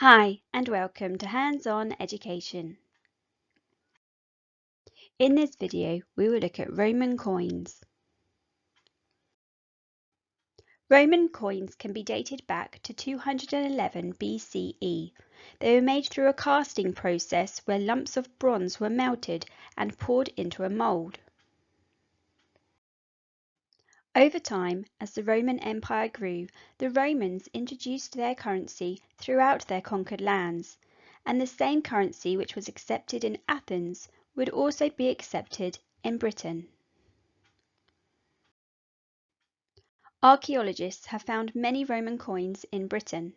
Hi, and welcome to Hands-On Education. In this video, we will look at Roman coins. Roman coins can be dated back to 211 BCE. They were made through a casting process where lumps of bronze were melted and poured into a mould. Over time, as the Roman Empire grew, the Romans introduced their currency throughout their conquered lands, and the same currency which was accepted in Athens would also be accepted in Britain. Archaeologists have found many Roman coins in Britain.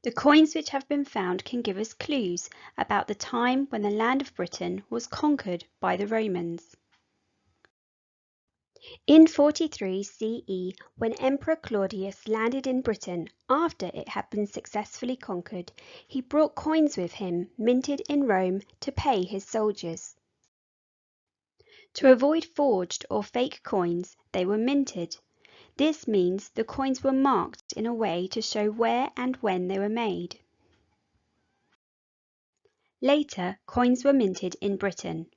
The coins which have been found can give us clues about the time when the land of Britain was conquered by the Romans. In 43 CE, when Emperor Claudius landed in Britain after it had been successfully conquered, he brought coins with him minted in Rome to pay his soldiers. To avoid forged or fake coins, they were minted. This means the coins were marked in a way to show where and when they were made. Later, coins were minted in Britain,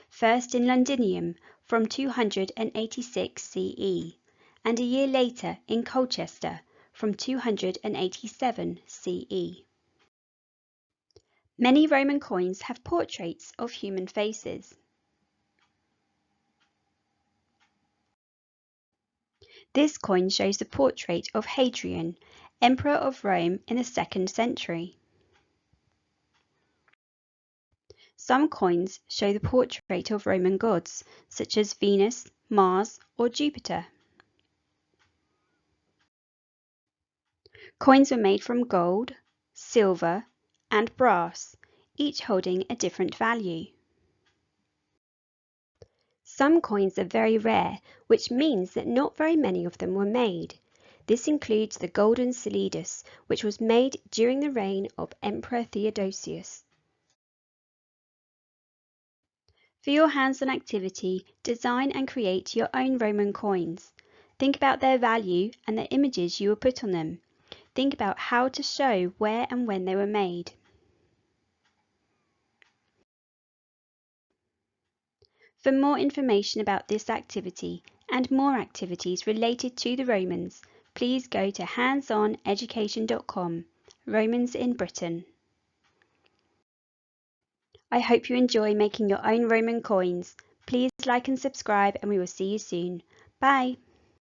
first in Londinium from 286 CE, and a year later in Colchester from 287 CE. Many Roman coins have portraits of human faces. This coin shows the portrait of Hadrian, Emperor of Rome in the 2nd century. Some coins show the portrait of Roman gods, such as Venus, Mars, or Jupiter. Coins were made from gold, silver, and brass, each holding a different value. Some coins are very rare, which means that not very many of them were made. This includes the golden Cellidus, which was made during the reign of Emperor Theodosius. For your hands-on activity, design and create your own Roman coins. Think about their value and the images you will put on them. Think about how to show where and when they were made. For more information about this activity and more activities related to the Romans, please go to handsoneducation.com, Romans in Britain. I hope you enjoy making your own Roman coins. Please like and subscribe, and we will see you soon. Bye!